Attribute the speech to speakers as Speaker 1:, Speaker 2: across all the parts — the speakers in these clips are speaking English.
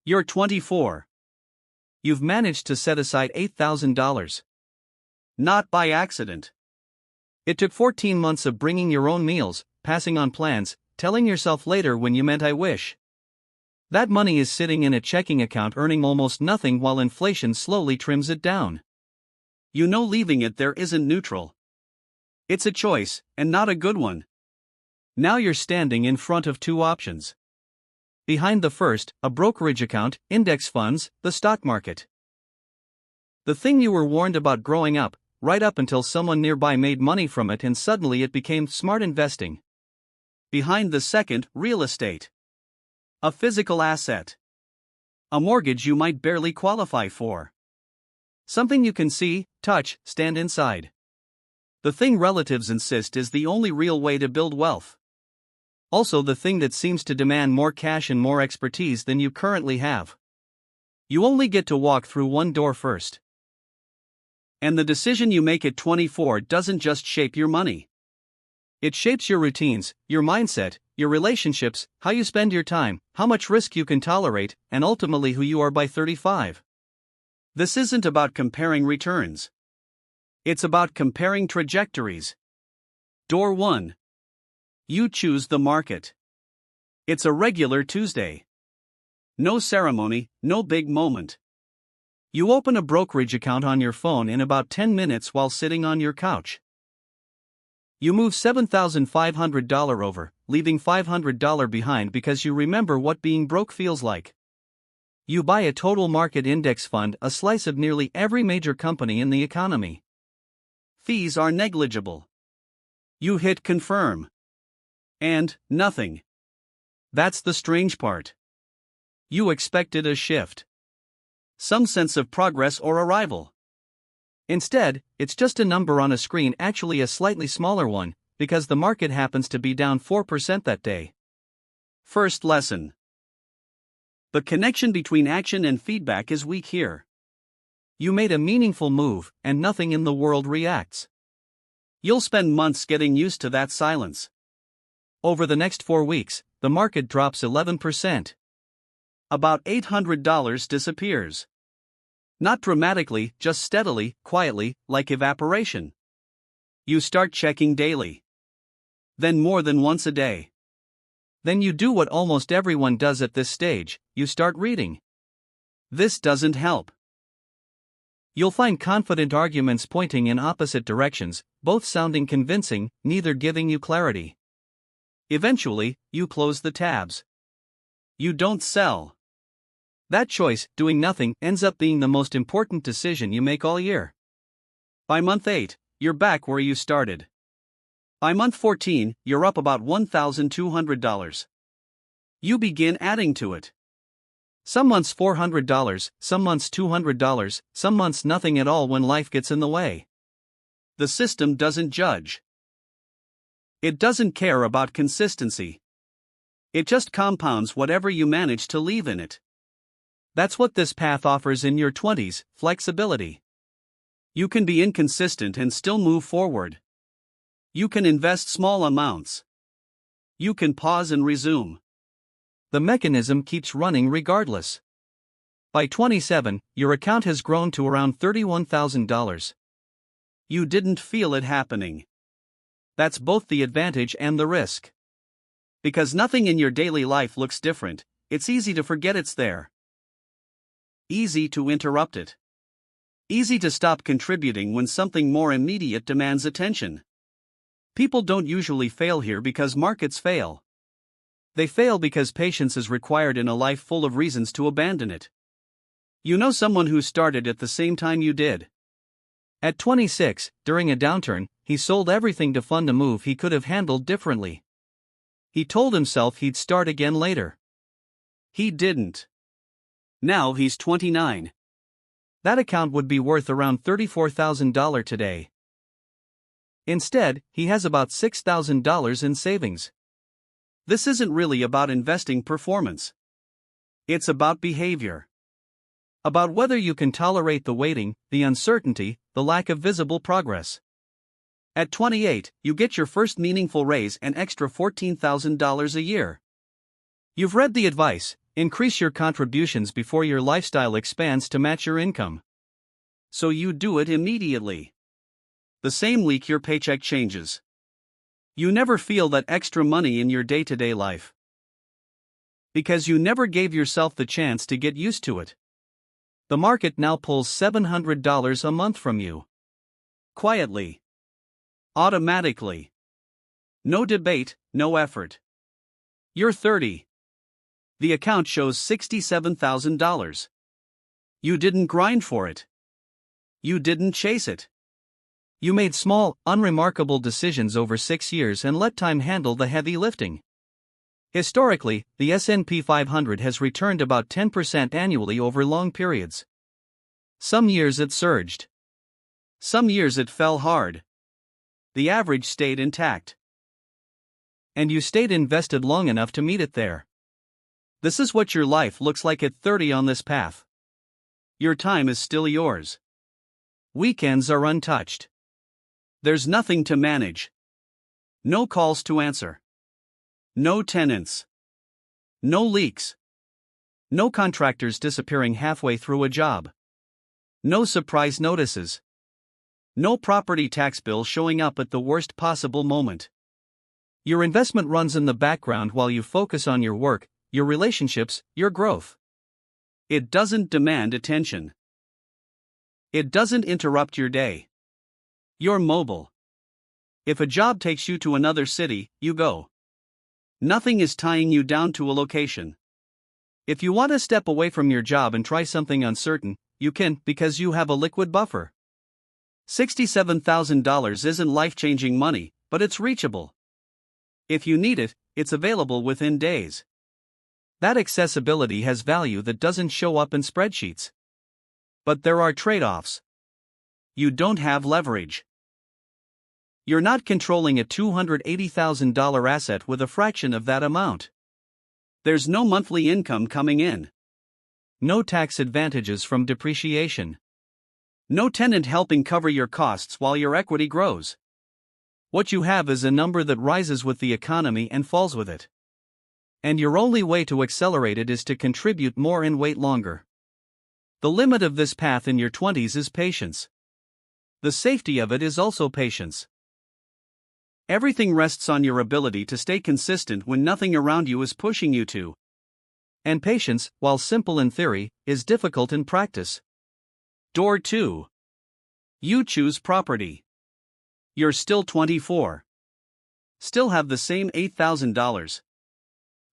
Speaker 1: You're 24. You've managed to set aside $8,000. Not by accident. It took 14 months of bringing your own meals, passing on plans, telling yourself later when you meant I wish. That money is sitting in a checking account earning almost nothing while inflation slowly trims it down. You know leaving it there isn't neutral. It's a choice, and not a good one. Now you're standing in front of two options. Behind the first, a brokerage account, index funds, the stock market. The thing you were warned about growing up, right up until someone nearby made money from it and suddenly it became smart investing. Behind the second, real estate. A physical asset. A mortgage you might barely qualify for. Something you can see, touch, stand inside. The thing relatives insist is the only real way to build wealth. Also the thing that seems to demand more cash and more expertise than you currently have. You only get to walk through one door first. And the decision you make at 24 doesn't just shape your money. It shapes your routines, your mindset, your relationships, how you spend your time, how much risk you can tolerate, and ultimately who you are by 35. This isn't about comparing returns. It's about comparing trajectories. Door 1. You choose the market. It's a regular Tuesday. No ceremony, no big moment. You open a brokerage account on your phone in about 10 minutes while sitting on your couch. You move $7,500 over, leaving $500 behind because you remember what being broke feels like. You buy a total market index fund, a slice of nearly every major company in the economy. Fees are negligible. You hit confirm. And nothing. That's the strange part. You expected a shift. Some sense of progress or arrival. Instead, it's just a number on a screen, actually a slightly smaller one, because the market happens to be down 4% that day. First lesson. The connection between action and feedback is weak here. You made a meaningful move, and nothing in the world reacts. You'll spend months getting used to that silence. Over the next 4 weeks, the market drops 11%. About $800 disappears. Not dramatically, just steadily, quietly, like evaporation. You start checking daily. Then more than once a day. Then you do what almost everyone does at this stage, you start reading. This doesn't help. You'll find confident arguments pointing in opposite directions, both sounding convincing, neither giving you clarity. Eventually, you close the tabs. You don't sell. That choice, doing nothing, ends up being the most important decision you make all year. By month 8, you're back where you started. By month 14, you're up about $1,200. You begin adding to it. Some months $400, some months $200, some months nothing at all when life gets in the way. The system doesn't judge. It doesn't care about consistency. It just compounds whatever you manage to leave in it. That's what this path offers in your 20s, flexibility. You can be inconsistent and still move forward. You can invest small amounts. You can pause and resume. The mechanism keeps running regardless. By 27, your account has grown to around $31,000. You didn't feel it happening. That's both the advantage and the risk. Because nothing in your daily life looks different, it's easy to forget it's there. Easy to interrupt it. Easy to stop contributing when something more immediate demands attention. People don't usually fail here because markets fail. They fail because patience is required in a life full of reasons to abandon it. You know someone who started at the same time you did. At 26, during a downturn, he sold everything to fund a move he could have handled differently. He told himself he'd start again later. He didn't. Now he's 29. That account would be worth around $34,000 today. Instead, he has about $6,000 in savings. This isn't really about investing performance. It's about behavior. About whether you can tolerate the waiting, the uncertainty, the lack of visible progress. At 28, you get your first meaningful raise, an extra $14,000 a year. You've read the advice, Increase your contributions before your lifestyle expands to match your income. So you do it immediately. The same week your paycheck changes. You never feel that extra money in your day-to-day life. Because you never gave yourself the chance to get used to it. The market now pulls $700 a month from you. Quietly. Automatically. No debate, no effort. You're 30. The account shows $67,000. You didn't grind for it. You didn't chase it. You made small, unremarkable decisions over 6 years and let time handle the heavy lifting. Historically, the S&P 500 has returned about 10% annually over long periods. Some years it surged. Some years it fell hard. The average stayed intact. And you stayed invested long enough to meet it there. This is what your life looks like at 30 on this path. Your time is still yours. Weekends are untouched. There's nothing to manage. No calls to answer. No tenants. No leaks. No contractors disappearing halfway through a job. No surprise notices. No property tax bill showing up at the worst possible moment. Your investment runs in the background while you focus on your work, your relationships, your growth. It doesn't demand attention. It doesn't interrupt your day. You're mobile. If a job takes you to another city, you go. Nothing is tying you down to a location. If you want to step away from your job and try something uncertain, you can because you have a liquid buffer. $67,000 isn't life-changing money, but it's reachable. If you need it, it's available within days. That accessibility has value that doesn't show up in spreadsheets. But there are trade-offs. You don't have leverage. You're not controlling a $280,000 asset with a fraction of that amount. There's no monthly income coming in. No tax advantages from depreciation. No tenant helping cover your costs while your equity grows. What you have is a number that rises with the economy and falls with it. And your only way to accelerate it is to contribute more and wait longer. The limit of this path in your 20s is patience. The safety of it is also patience. Everything rests on your ability to stay consistent when nothing around you is pushing you to. And patience, while simple in theory, is difficult in practice. Door 2. You choose property. You're still 24. Still have the same $8,000.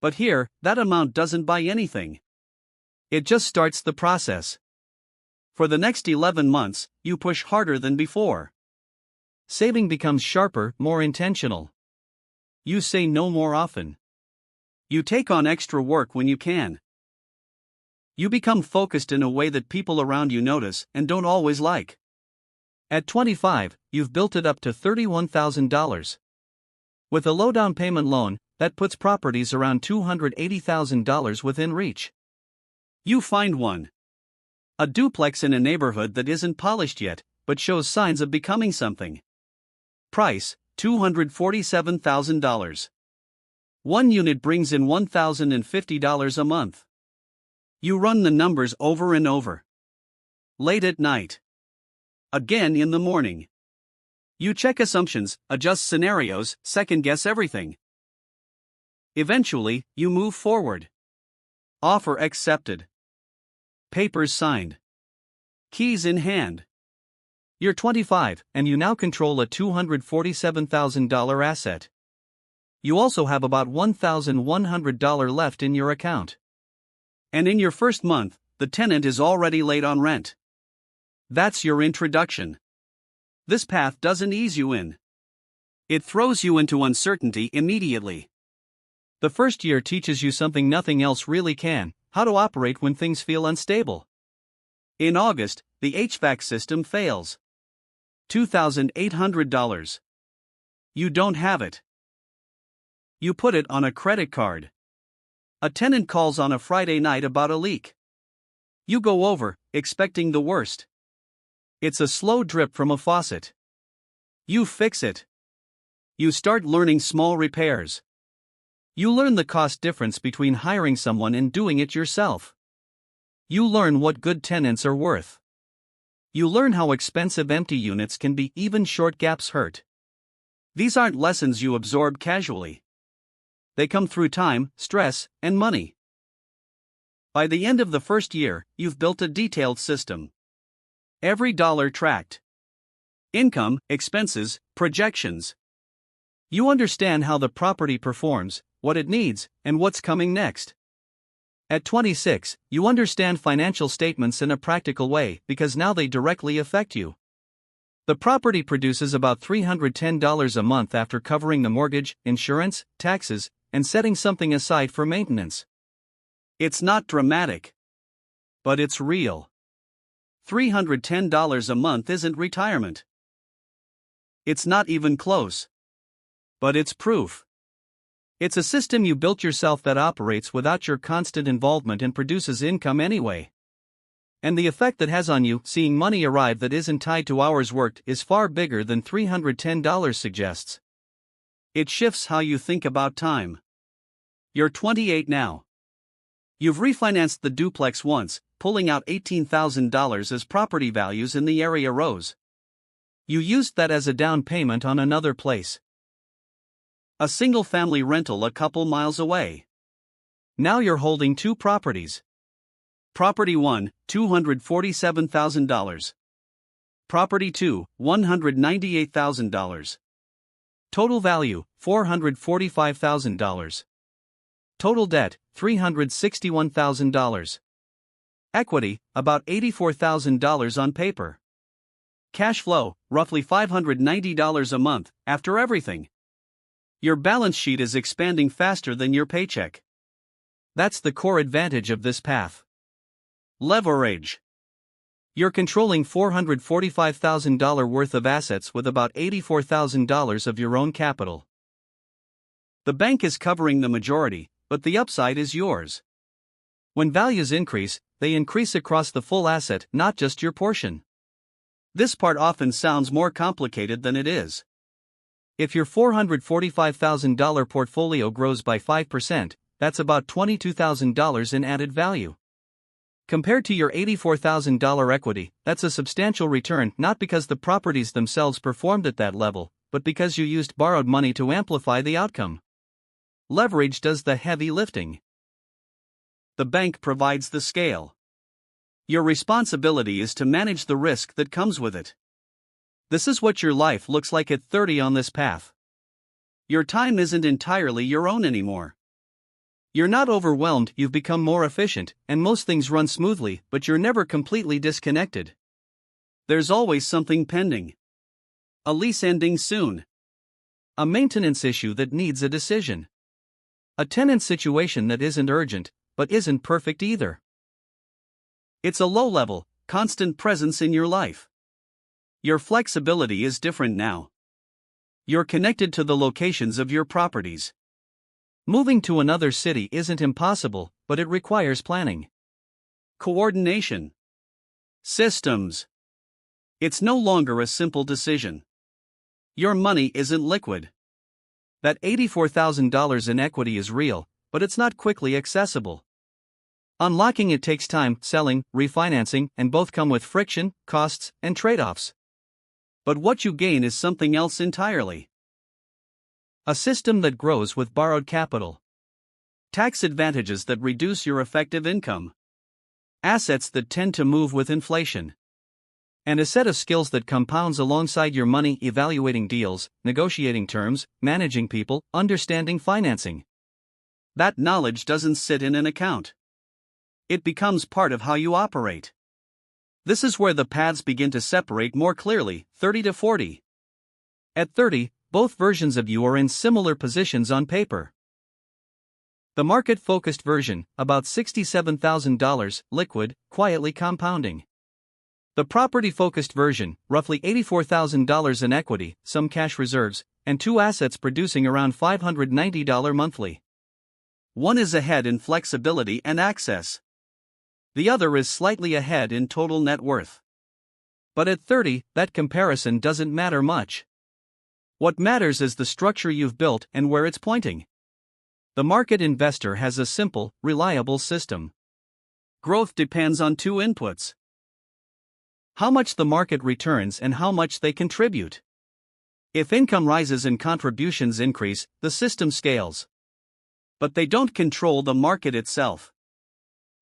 Speaker 1: But here, that amount doesn't buy anything. It just starts the process. For the next 11 months, you push harder than before. Saving becomes sharper, more intentional. You say no more often. You take on extra work when you can. You become focused in a way that people around you notice and don't always like. At 25, you've built it up to $31,000. With a low down payment loan, that puts properties around $280,000 within reach. You find one. A duplex in a neighborhood that isn't polished yet, but shows signs of becoming something. Price, $247,000. One unit brings in $1,050 a month. You run the numbers over and over. Late at night. Again in the morning. You check assumptions, adjust scenarios, second-guess everything. Eventually, you move forward. Offer accepted. Papers signed. Keys in hand. You're 25, and you now control a $247,000 asset. You also have about $1,100 left in your account. And in your first month, the tenant is already late on rent. That's your introduction. This path doesn't ease you in. It throws you into uncertainty immediately. The first year teaches you something nothing else really can: how to operate when things feel unstable. In August, the HVAC system fails. $2,800. You don't have it. You put it on a credit card. A tenant calls on a Friday night about a leak. You go over, expecting the worst. It's a slow drip from a faucet. You fix it. You start learning small repairs. You learn the cost difference between hiring someone and doing it yourself. You learn what good tenants are worth. You learn how expensive empty units can be, even short gaps hurt. These aren't lessons you absorb casually. They come through time, stress, and money. By the end of the first year, you've built a detailed system. Every dollar tracked. Income, expenses, projections. You understand how the property performs, what it needs, and what's coming next. At 26, you understand financial statements in a practical way because now they directly affect you. The property produces about $310 a month after covering the mortgage, insurance, taxes, and setting something aside for maintenance. It's not dramatic, but it's real. $310 a month isn't retirement. It's not even close. But it's proof. It's a system you built yourself that operates without your constant involvement and produces income anyway. And the effect that has on you, seeing money arrive that isn't tied to hours worked, is far bigger than $310 suggests. It shifts how you think about time. You're 28 now. You've refinanced the duplex once, pulling out $18,000 as property values in the area rose. You used that as a down payment on another place. A single-family rental a couple miles away. Now you're holding two properties. Property 1, $247,000. Property 2, $198,000. Total value, $445,000. Total debt, $361,000. Equity, about $84,000 on paper. Cash flow, roughly $590 a month, after everything. Your balance sheet is expanding faster than your paycheck. That's the core advantage of this path. Leverage. You're controlling $445,000 worth of assets with about $84,000 of your own capital. The bank is covering the majority, but the upside is yours. When values increase, they increase across the full asset, not just your portion. This part often sounds more complicated than it is. If your $445,000 portfolio grows by 5%, that's about $22,000 in added value. Compared to your $84,000 equity, that's a substantial return, not because the properties themselves performed at that level, but because you used borrowed money to amplify the outcome. Leverage does the heavy lifting. The bank provides the scale. Your responsibility is to manage the risk that comes with it. This is what your life looks like at 30 on this path. Your time isn't entirely your own anymore. You're not overwhelmed, you've become more efficient, and most things run smoothly, but you're never completely disconnected. There's always something pending. A lease ending soon. A maintenance issue that needs a decision. A tenant situation that isn't urgent, but isn't perfect either. It's a low-level, constant presence in your life. Your flexibility is different now. You're connected to the locations of your properties. Moving to another city isn't impossible, but it requires planning. Coordination. Systems. It's no longer a simple decision. Your money isn't liquid. That $84,000 in equity is real, but it's not quickly accessible. Unlocking it takes time, selling, refinancing, and both come with friction, costs, and trade-offs. But what you gain is something else entirely. A system that grows with borrowed capital. Tax advantages that reduce your effective income. Assets that tend to move with inflation. And a set of skills that compounds alongside your money, evaluating deals, negotiating terms, managing people, understanding financing. That knowledge doesn't sit in an account. It becomes part of how you operate. This is where the paths begin to separate more clearly, 30 to 40. At 30, both versions of you are in similar positions on paper. The market-focused version, about $67,000, liquid, quietly compounding. The property-focused version, roughly $84,000 in equity, some cash reserves, and two assets producing around $590 monthly. One is ahead in flexibility and access. The other is slightly ahead in total net worth. But at 30, that comparison doesn't matter much. What matters is the structure you've built and where it's pointing. The market investor has a simple, reliable system. Growth depends on two inputs: how much the market returns and how much they contribute. If income rises and contributions increase, the system scales. But they don't control the market itself.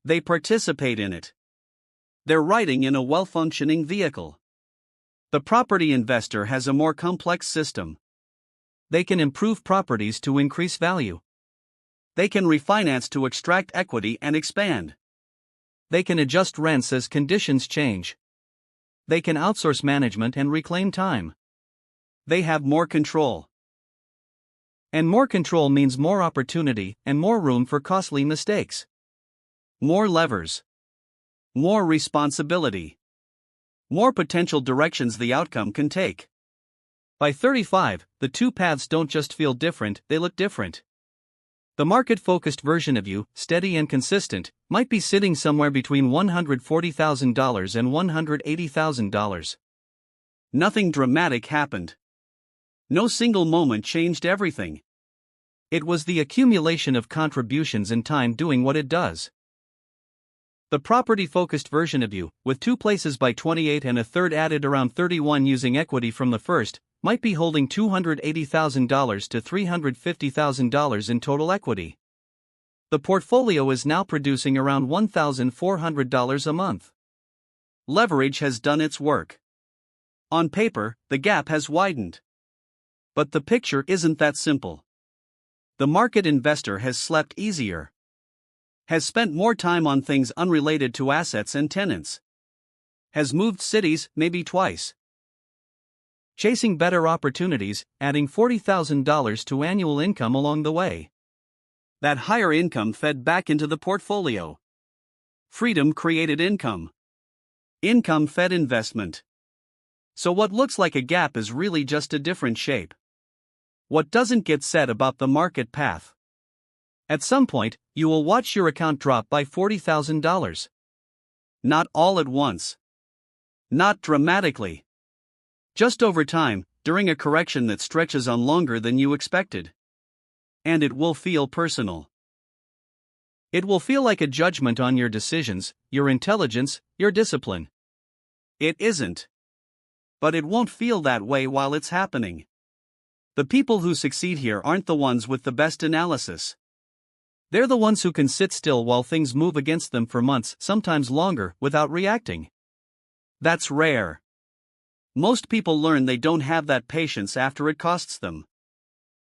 Speaker 1: They participate in it. They're riding in a well-functioning vehicle. The property investor has a more complex system. They can improve properties to increase value. They can refinance to extract equity and expand. They can adjust rents as conditions change. They can outsource management and reclaim time. They have more control. And more control means more opportunity and more room for costly mistakes. More levers. More responsibility. More potential directions the outcome can take. By 35, the two paths don't just feel different, they look different. The market-focused version of you, steady and consistent, might be sitting somewhere between $140,000 and $180,000. Nothing dramatic happened. No single moment changed everything. It was the accumulation of contributions and time doing what it does. The property-focused version of you, with 2 places by 28 and a third added around 31 using equity from the first, might be holding $280,000 to $350,000 in total equity. The portfolio is now producing around $1,400 a month. Leverage has done its work. On paper, the gap has widened. But the picture isn't that simple. The market investor has slept easier. Has spent more time on things unrelated to assets and tenants. Has moved cities, maybe twice. Chasing better opportunities, adding $40,000 to annual income along the way. That higher income fed back into the portfolio. Freedom created income. Income fed investment. So what looks like a gap is really just a different shape. What doesn't get said about the market path? At some point, you will watch your account drop by $40,000. Not all at once. Not dramatically. Just over time, during a correction that stretches on longer than you expected. And it will feel personal. It will feel like a judgment on your decisions, your intelligence, your discipline. It isn't. But it won't feel that way while it's happening. The people who succeed here aren't the ones with the best analysis. They're the ones who can sit still while things move against them for months, sometimes longer, without reacting. That's rare. Most people learn they don't have that patience after it costs them.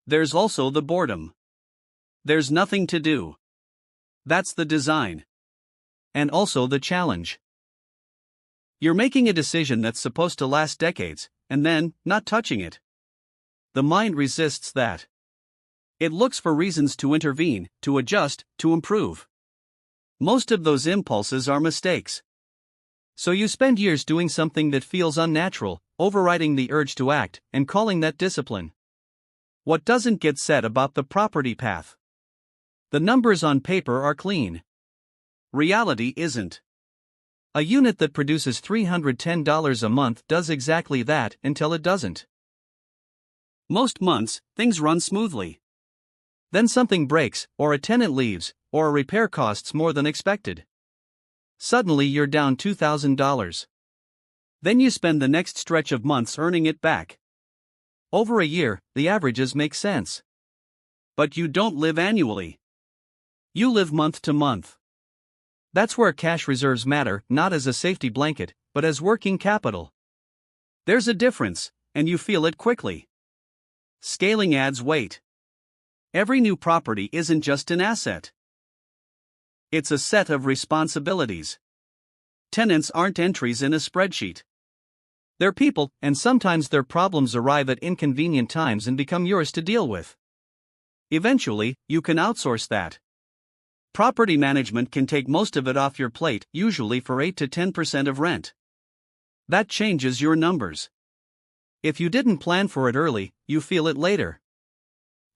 Speaker 1: There's also the boredom. There's nothing to do. That's the design. And also the challenge. You're making a decision that's supposed to last decades, and then, not touching it. The mind resists that. It looks for reasons to intervene, to adjust, to improve. Most of those impulses are mistakes. So you spend years doing something that feels unnatural, overriding the urge to act, and calling that discipline. What doesn't get said about the property path? The numbers on paper are clean. Reality isn't. A unit that produces $310 a month does exactly that until it doesn't. Most months, things run smoothly. Then something breaks, or a tenant leaves, or a repair costs more than expected. Suddenly you're down $2,000. Then you spend the next stretch of months earning it back. Over a year, the averages make sense. But you don't live annually. You live month to month. That's where cash reserves matter, not as a safety blanket, but as working capital. There's a difference, and you feel it quickly. Scaling adds weight. Every new property isn't just an asset. It's a set of responsibilities. Tenants aren't entries in a spreadsheet. They're people, and sometimes their problems arrive at inconvenient times and become yours to deal with. Eventually, you can outsource that. Property management can take most of it off your plate, usually for 8 to 10% of rent. That changes your numbers. If you didn't plan for it early, you feel it later.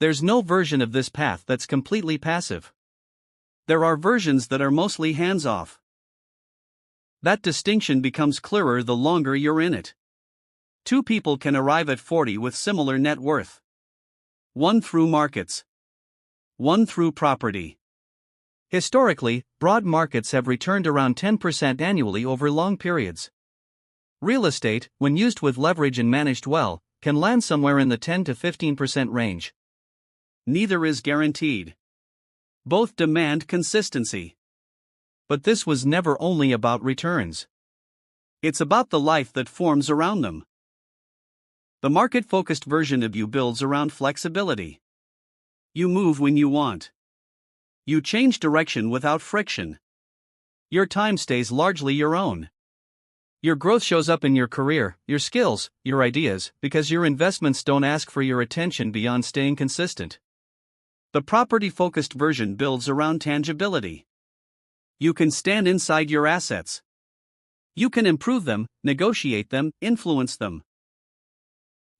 Speaker 1: There's no version of this path that's completely passive. There are versions that are mostly hands-off. That distinction becomes clearer the longer you're in it. 2 people can arrive at 40 with similar net worth. One through markets. 1 through property. Historically, broad markets have returned around 10% annually over long periods. Real estate, when used with leverage and managed well, can land somewhere in the 10 to 15% range. Neither is guaranteed. Both demand consistency. But this was never only about returns. It's about the life that forms around them. The market-focused version of you builds around flexibility. You move when you want. You change direction without friction. Your time stays largely your own. Your growth shows up in your career, your skills, your ideas, because your investments don't ask for your attention beyond staying consistent. The property-focused version builds around tangibility. You can stand inside your assets. You can improve them, negotiate them, influence them.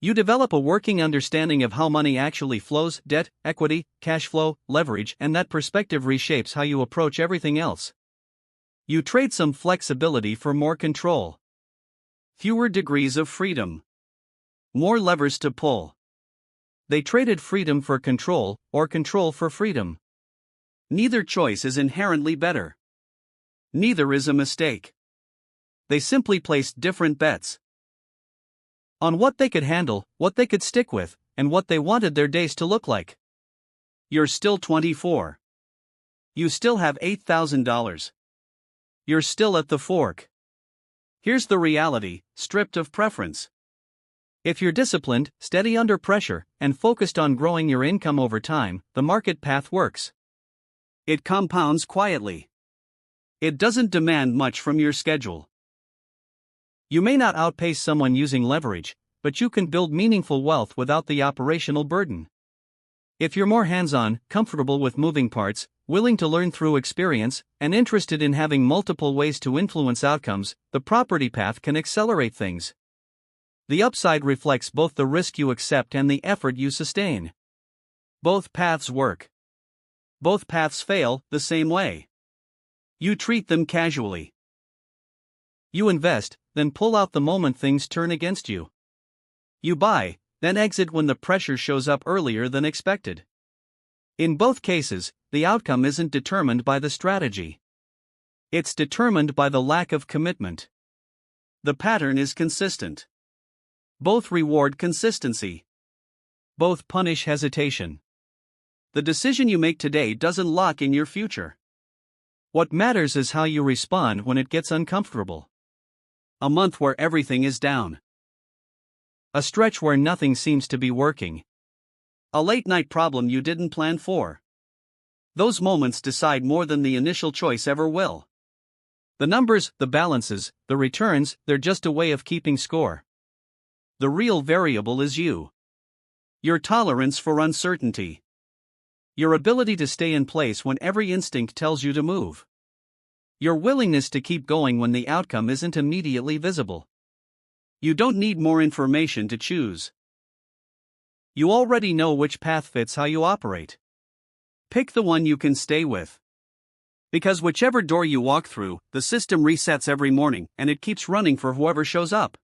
Speaker 1: You develop a working understanding of how money actually flows, debt, equity, cash flow, leverage, and that perspective reshapes how you approach everything else. You trade some flexibility for more control. Fewer degrees of freedom. More levers to pull. They traded freedom for control, or control for freedom. Neither choice is inherently better. Neither is a mistake. They simply placed different bets on what they could handle, what they could stick with, and what they wanted their days to look like. You're still 24. You still have $8,000. You're still at the fork. Here's the reality, stripped of preference. If you're disciplined, steady under pressure, and focused on growing your income over time, the market path works. It compounds quietly. It doesn't demand much from your schedule. You may not outpace someone using leverage, but you can build meaningful wealth without the operational burden. If you're more hands-on, comfortable with moving parts, willing to learn through experience, and interested in having multiple ways to influence outcomes, the property path can accelerate things. The upside reflects both the risk you accept and the effort you sustain. Both paths work. Both paths fail the same way. You treat them casually. You invest, then pull out the moment things turn against you. You buy, then exit when the pressure shows up earlier than expected. In both cases, the outcome isn't determined by the strategy. It's determined by the lack of commitment. The pattern is consistent. Both reward consistency. Both punish hesitation. The decision you make today doesn't lock in your future. What matters is how you respond when it gets uncomfortable. A month where everything is down. A stretch where nothing seems to be working. A late-night problem you didn't plan for. Those moments decide more than the initial choice ever will. The numbers, the balances, the returns, they're just a way of keeping score. The real variable is you. Your tolerance for uncertainty. Your ability to stay in place when every instinct tells you to move. Your willingness to keep going when the outcome isn't immediately visible. You don't need more information to choose. You already know which path fits how you operate. Pick the one you can stay with. Because whichever door you walk through, the system resets every morning and it keeps running for whoever shows up.